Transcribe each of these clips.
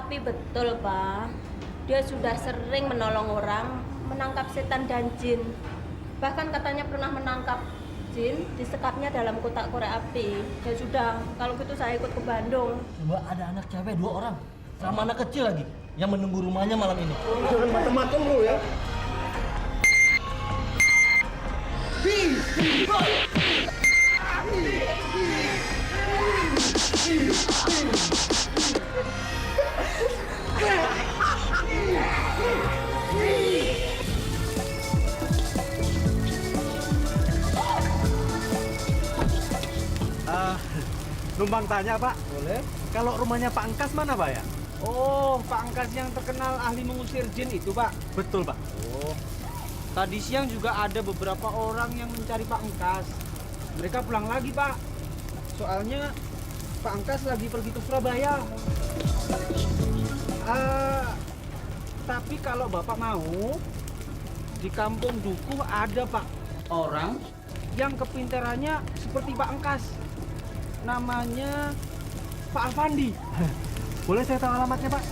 Tapi betul, Pak. Dia sudah sering menolong orang, menangkap setan dan jin. Bahkan katanya pernah menangkap jin, disekapnya dalam kotak korek api. Ya sudah, kalau gitu saya ikut ke Bandung. Mbak, ada anak cewek 2 orang sama anak kecil lagi yang menunggu rumahnya malam ini. Jangan macam-macam lu ya. Numpang tanya, Pak. Boleh? Kalau rumahnya Pak Angkas mana, Pak ya? Oh, Pak Angkas yang terkenal ahli mengusir jin itu, Pak. Betul, Pak. Oh. Tadi siang juga ada beberapa orang yang mencari Pak Angkas. Mereka pulang lagi, Pak. Soalnya Pak Angkas lagi pergi ke Surabaya. Tapi kalau Bapak mau, di kampung Dukuh ada, Pak, orang yang kepintarannya seperti Pak Angkas. Namanya Pak Afandi. Boleh saya tahu alamatnya, Pak?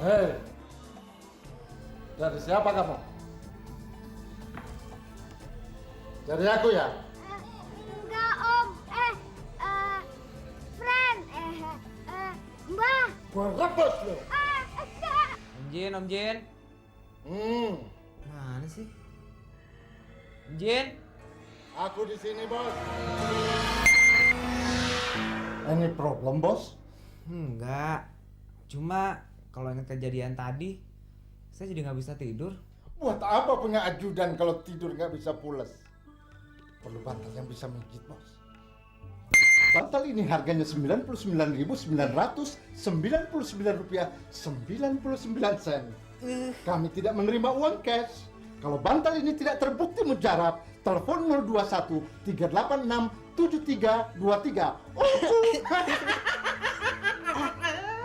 Hei, dari siapa kamu? Dari aku ya? Enggak om, friend, mbah. Gua rebus lu. Enggak. Om Jin. Mana sih? Om Jin. Aku di sini, Bos. Any problem, Bos? Enggak. Cuma kalau ingat kejadian tadi, saya jadi nggak bisa tidur. Buat apa punya ajudan kalau tidur nggak bisa pulas? Perlu bantal yang bisa mijit, Bos. Bantal ini harganya Rp99.999. Kami tidak menerima uang cash. Kalau bantal ini tidak terbukti mujarab, telepon 021 386 7323.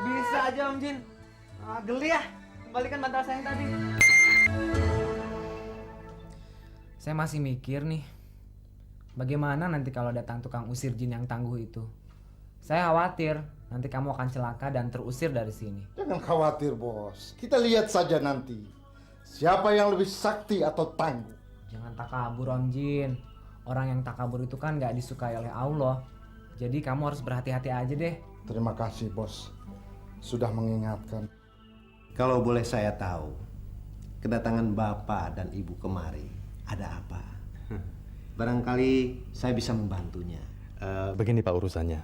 Bisa aja Om Jin. Geli ya. Kembalikan bantal saya yang tadi. Saya masih mikir nih. Bagaimana nanti kalau datang tukang usir jin yang tangguh itu? Saya khawatir nanti kamu akan celaka dan terusir dari sini. Jangan khawatir, Bos. Kita lihat saja nanti. Siapa yang lebih sakti atau tangguh? Jangan takabur Om Jin. Orang yang takabur itu kan gak disukai oleh Allah. Jadi kamu harus berhati-hati aja deh. Terima kasih, Bos. Sudah mengingatkan. Kalau boleh saya tahu, kedatangan Bapak dan Ibu kemari ada apa? Barangkali saya bisa membantunya. Begini, Pak, urusannya.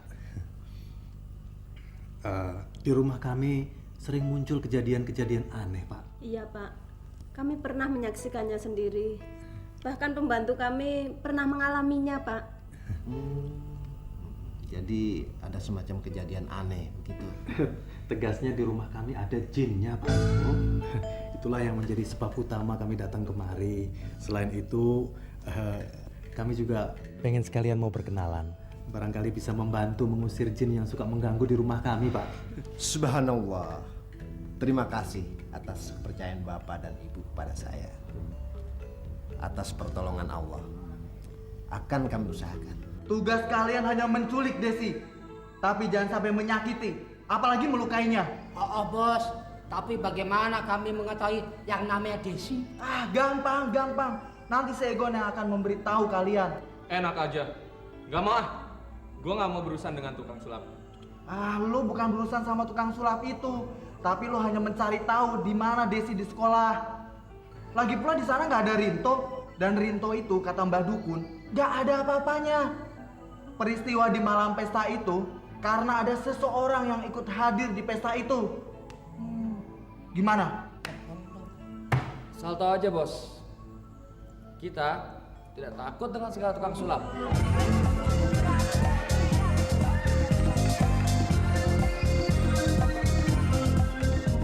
Di rumah kami sering muncul kejadian-kejadian aneh, Pak. Iya, Pak. Kami pernah menyaksikannya sendiri. Bahkan pembantu kami pernah mengalaminya, Pak. Jadi ada semacam kejadian aneh begitu. Tegasnya di rumah kami ada jinnya, Pak. Itulah yang menjadi sebab utama kami datang kemari. Selain itu, kami juga pengen sekalian mau berkenalan. Barangkali bisa membantu mengusir jin yang suka mengganggu di rumah kami, Pak. Subhanallah. Terima kasih atas kepercayaan Bapak dan Ibu kepada saya. Atas pertolongan Allah. Akan kami usahakan. Tugas kalian hanya menculik Desi. Tapi jangan sampai menyakiti, apalagi melukainya. Oh, bos, tapi bagaimana kami mengetahui yang namanya Desi? Gampang. Nanti Segon yang akan memberitahu kalian. Enak aja. Gak mau ah. Gue gak mau berurusan dengan tukang sulap. Lu bukan berurusan sama tukang sulap itu, tapi lu hanya mencari tahu di mana Desi di sekolah. Lagi pula di sana nggak ada Rinto, dan Rinto itu kata Mbah Dukun nggak ada apa-apanya. Peristiwa di malam pesta itu karena ada seseorang yang ikut hadir di pesta itu. Gimana? Salto aja, bos. Kita tidak takut dengan segala tukang sulap.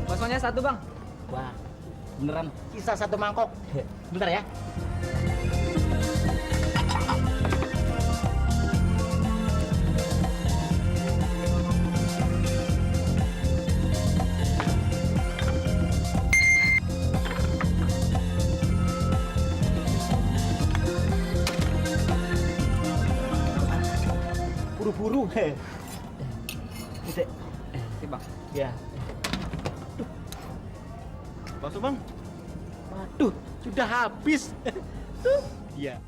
Baksonya 1, Bang. Wah, beneran sisa 1 mangkok. Bentar ya. Sip, Bang. Ya. Bakso, Bang. Waduh, sudah habis. Iya.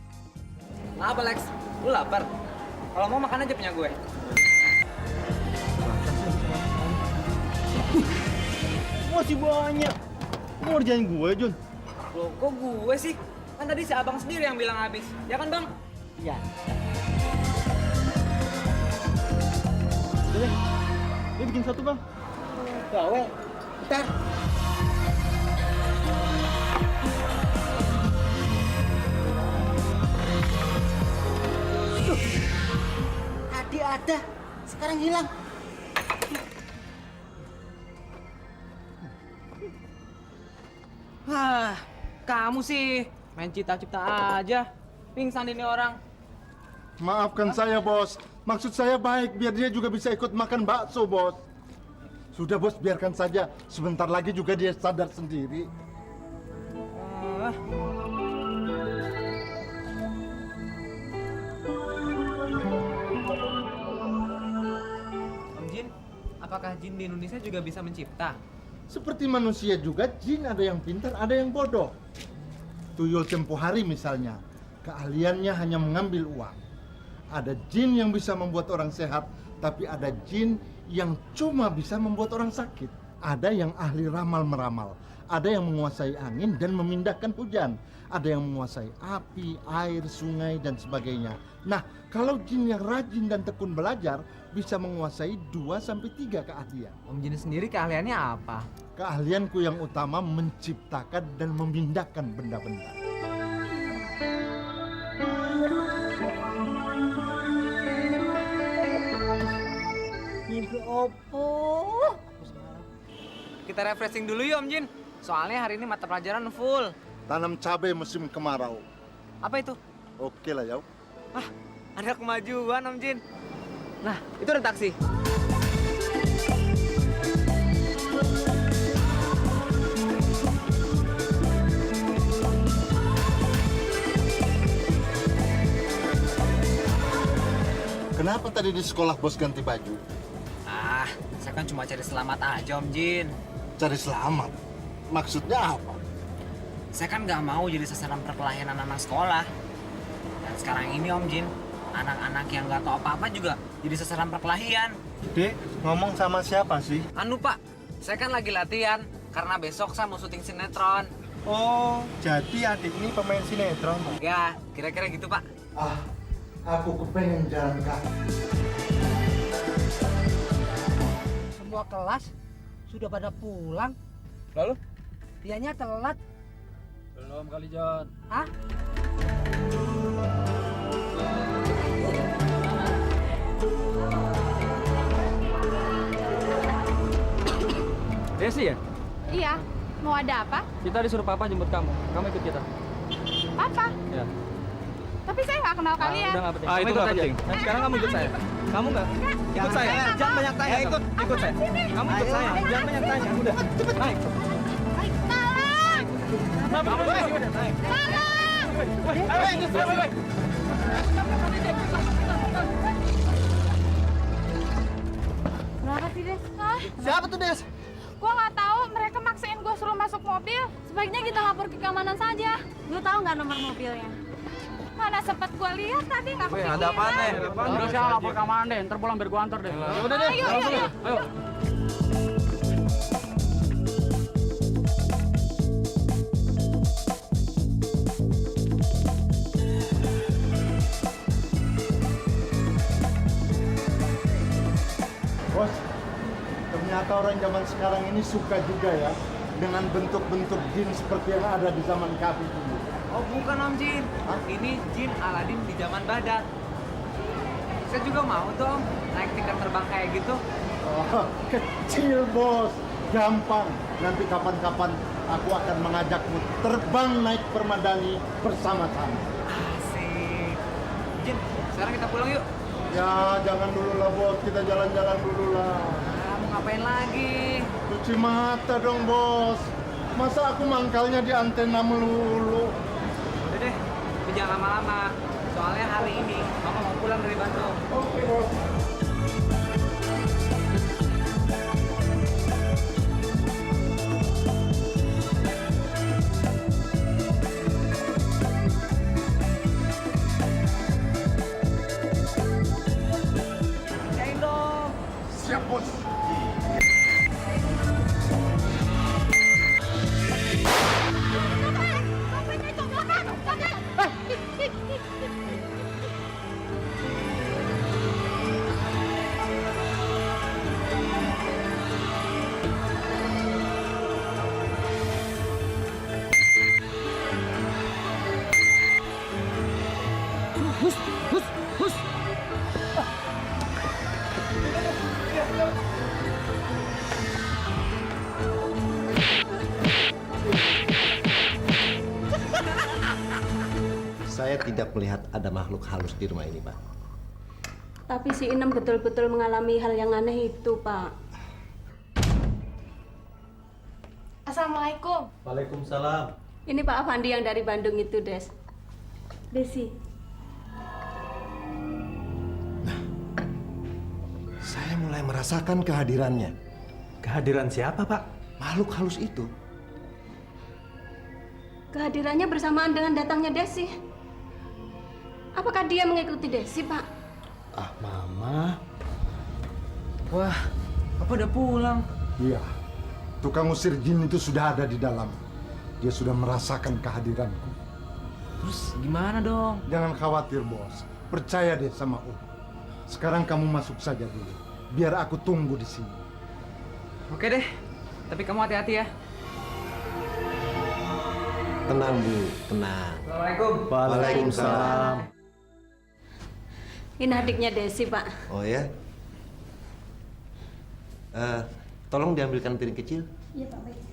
Apa Lex? Lu lapar? Kalau mau makan aja punya gue. Masih banyak. Mau ngerjain gue, Jun? Loh, kok gue sih? Kan tadi si abang sendiri yang bilang habis. Ya kan, Bang? Iya. Udah deh. Ini bikin satu, Bang. Gawe. Bentar. Tadi ada, sekarang hilang. Hah, kamu sih main cita-cita aja. Pingsan ini orang. Maafkan saya, Bos. Maksud saya baik, biar dia juga bisa ikut makan bakso, Bos. Sudah, Bos, biarkan saja. Sebentar lagi juga dia sadar sendiri. Om Jin, apakah jin di Indonesia juga bisa mencipta? Seperti manusia juga, jin ada yang pintar, ada yang bodoh. Tuyul tempo hari misalnya, keahliannya hanya mengambil uang. Ada jin yang bisa membuat orang sehat, tapi ada jin yang cuma bisa membuat orang sakit. Ada yang ahli ramal-meramal, ada yang menguasai angin dan memindahkan hujan. Ada yang menguasai api, air, sungai, dan sebagainya. Nah, kalau jin yang rajin dan tekun belajar, bisa menguasai 2-3 keahlian. Om Jin sendiri keahliannya apa? Keahlianku yang utama menciptakan dan memindahkan benda-benda. Mimpi opo? Kita refreshing dulu yuk Om Jin. Soalnya hari ini mata pelajaran full. Tanam cabai musim kemarau. Apa itu? Oke lah, ya. Ah, ada kemajuan Om Jin. Nah, itu ada taksi. Kenapa tadi di sekolah bos ganti baju? Ah, saya kan cuma cari selamat aja Om Jin. Cari selamat? Maksudnya apa? Saya kan nggak mau jadi sasaran perkelahian anak-anak sekolah. Dan sekarang ini Om Jin, anak-anak yang nggak tahu apa-apa juga jadi sasaran perkelahian. Dek, ngomong sama siapa sih? Anu Pak, saya kan lagi latihan karena besok saya mau syuting sinetron. Oh, jadi adik ini pemain sinetron, Pak? Ya, kira-kira gitu Pak. Ah, aku kepengen jalan kaki. Semua kelas sudah pada pulang. Lalu? Dianya telat. Belum kali, John. Hah? Desi ya? Iya, mau ada apa? Kita disuruh Papa jemput kamu. Kamu ikut kita. Apa? Ya. Tapi saya nggak kenal kalian. Udah nggak penting. Kamu ikut aja. Nah, sekarang kamu ikut saya. Kamu nggak? Ikut saya. Jangan banyak tanya. Ikut saya. Kamu ikut saya. Jangan banyak tanya. Udah. Naik. Kenapa kamu naik? Naik. Kenapa sih, Des? Hah? Siapa tuh, Des? Gua nggak tahu, mereka maksain gua suruh masuk mobil. Sebaiknya kita lapor ke keamanan saja. Lu tahu nggak nomor mobilnya? Mana sempat gua lihat tadi, nggak kepikiran. Ada apa nih? Udah saya lapor keamanan deh, ntar pulang biar gua antar deh. Udah deh. Ayo, Langsung ayo, ya. Ayo. Bos, ternyata orang zaman sekarang ini suka juga ya dengan bentuk-bentuk jin seperti yang ada di zaman kami dulu. Oh bukan Om Jin, ini Jin Aladin di zaman Badar. Saya juga mau tuh Om, naik tingkat terbang kayak gitu. Oh, kecil bos, gampang. Nanti kapan-kapan aku akan mengajakmu terbang naik permadani bersama-sama. Asik. Jin, sekarang kita pulang yuk. Ya, jangan dulu lah bos, kita jalan-jalan dulu lah. Ah, mau ngapain lagi? Cuci mata dong bos. Masa aku mangkalnya di antena melulu? Udah deh, tapi jangan lama-lama. Soalnya hari ini Mama mau pulang dari Bandung. Oke bos. Saya tidak melihat ada makhluk halus di rumah ini, Pak. Tapi si Inem betul-betul mengalami hal yang aneh itu, Pak. Assalamualaikum. Waalaikumsalam. Ini Pak Afandi yang dari Bandung itu, Des. Desi. Saya mulai merasakan kehadirannya. Kehadiran siapa, Pak? Makhluk halus itu. Kehadirannya bersamaan dengan datangnya Desi. Apakah dia mengikuti Desi, Pak? Ah, Mama. Wah, apa udah pulang? Iya, tukang usir jin itu sudah ada di dalam. Dia sudah merasakan kehadiranku. Terus gimana dong? Jangan khawatir, Bos. Percaya deh sama Om. Sekarang kamu masuk saja dulu. Biar aku tunggu di sini. Oke deh, tapi kamu hati-hati ya. Tenang, Bu. Tenang. Assalamualaikum. Waalaikumsalam. Ini adiknya Desi, Pak. Oh ya? Tolong diambilkan piring kecil. Iya, Pak. Baik.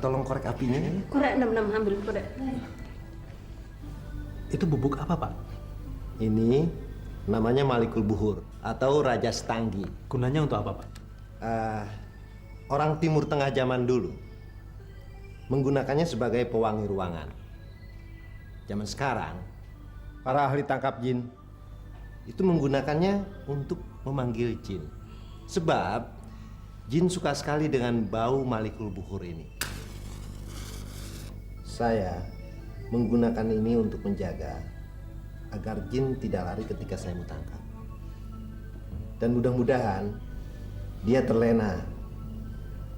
Tolong korek apinya. Korek 66, ambil korek. Itu bubuk apa, Pak? Ini namanya Malikul Buhur atau Raja Stanggi. Gunanya untuk apa, Pak? Orang Timur Tengah zaman dulu menggunakannya sebagai pewangi ruangan. Zaman sekarang, para ahli tangkap jin itu menggunakannya untuk memanggil jin. Sebab jin suka sekali dengan bau Malikul Buhur ini. Saya menggunakan ini untuk menjaga agar jin tidak lari ketika saya mau tangkap. Dan mudah-mudahan dia terlena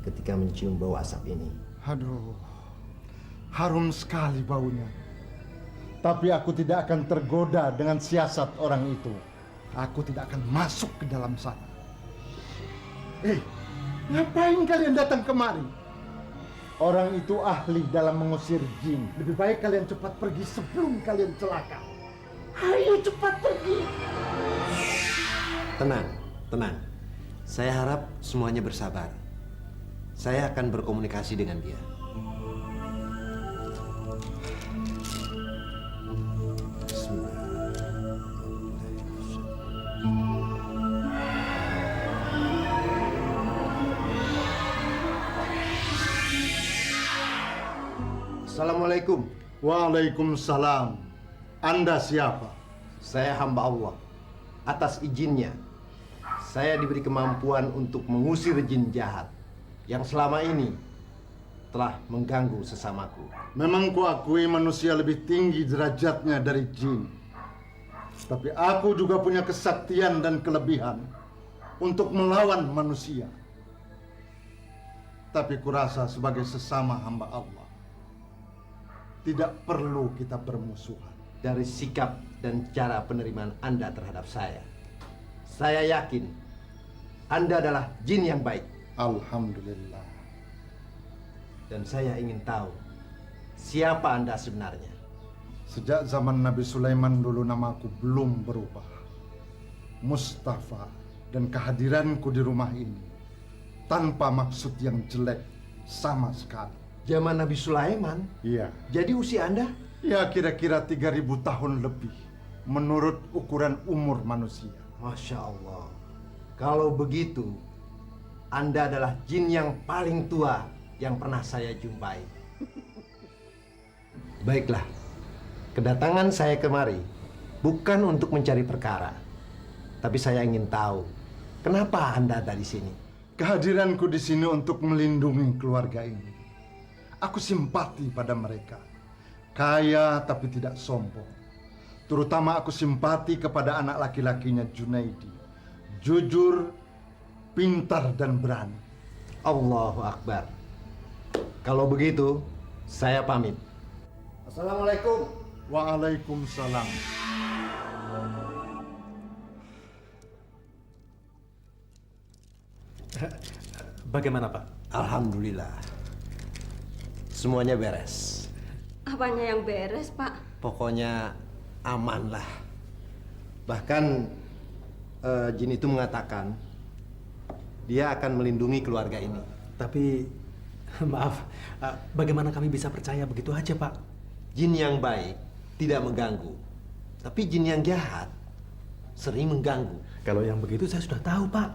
ketika mencium bau asap ini. Aduh, harum sekali baunya. Tapi aku tidak akan tergoda dengan siasat orang itu. Aku tidak akan masuk ke dalam sana. Ngapain kalian datang kemari? Orang itu ahli dalam mengusir jin. Lebih baik kalian cepat pergi sebelum kalian celaka. Ayo cepat pergi. Tenang, tenang. Saya harap semuanya bersabar. Saya akan berkomunikasi dengan dia. Assalamualaikum. Waalaikumsalam. Anda siapa? Saya hamba Allah. Atas izinnya, saya diberi kemampuan untuk mengusir jin jahat yang selama ini telah mengganggu sesamaku. Memang kuakui manusia lebih tinggi derajatnya dari jin. Tapi aku juga punya kesaktian dan kelebihan untuk melawan manusia. Tapi kurasa sebagai sesama hamba Allah, tidak perlu kita bermusuhan. Dari sikap dan cara penerimaan Anda terhadap saya yakin Anda adalah jin yang baik. Alhamdulillah. Dan saya ingin tahu siapa Anda sebenarnya. Sejak zaman Nabi Sulaiman dulu namaku belum berubah. Mustafa, dan kehadiranku di rumah ini tanpa maksud yang jelek sama sekali. Zaman Nabi Sulaiman? Iya. Jadi usia Anda? Ya kira-kira 3.000 tahun lebih menurut ukuran umur manusia. Masya Allah. Kalau begitu, Anda adalah jin yang paling tua yang pernah saya jumpai. Baiklah, kedatangan saya kemari bukan untuk mencari perkara, tapi saya ingin tahu kenapa Anda ada di sini. Kehadiranku di sini untuk melindungi keluarga ini. Aku simpati pada mereka. Kaya tapi tidak sombong. Terutama aku simpati kepada anak laki-lakinya Junaidi. Jujur, pintar dan berani. Allahu Akbar. Kalau begitu, saya pamit. Assalamualaikum. Waalaikumsalam. Bagaimana Pak? Alhamdulillah. Semuanya beres. Apanya yang beres, Pak? Pokoknya aman lah. Bahkan jin itu mengatakan dia akan melindungi keluarga ini. Tapi maaf, bagaimana kami bisa percaya begitu aja Pak? Jin yang baik tidak mengganggu. Tapi jin yang jahat sering mengganggu. Kalau yang begitu saya sudah tahu Pak.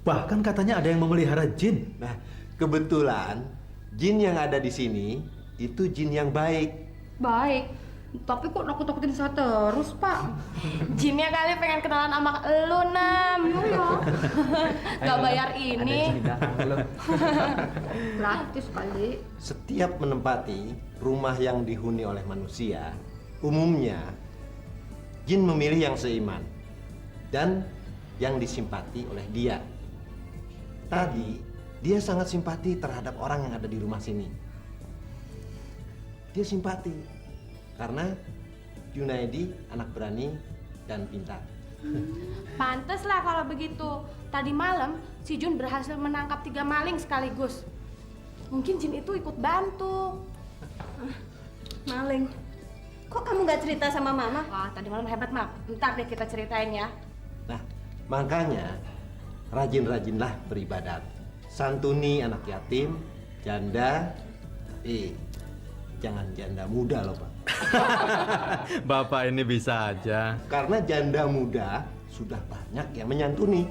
Bahkan katanya ada yang memelihara jin. Nah, kebetulan jin yang ada di sini itu jin yang baik. Baik, tapi kok nakut-nakutin saya terus, Pak? Jinnya kali pengen kenalan sama elu, Nam. Gak bayar ini. Gratis kali. Setiap menempati rumah yang dihuni oleh manusia, umumnya jin memilih yang seiman dan yang disimpati oleh dia. Tadi, dia sangat simpati terhadap orang yang ada di rumah sini. Dia simpati karena Junaidi anak berani dan pintar. Pantes lah kalau begitu. Tadi malam si Jun berhasil menangkap 3 maling sekaligus. Mungkin jin itu ikut bantu. Maling. Kok kamu nggak cerita sama Mama? Wah, tadi malam hebat, Mak. Ntar deh kita ceritain ya. Nah, makanya rajin-rajinlah beribadat. Santuni anak yatim, janda, jangan janda muda loh Pak. Bapak ini bisa aja. Karena janda muda sudah banyak yang menyantuni.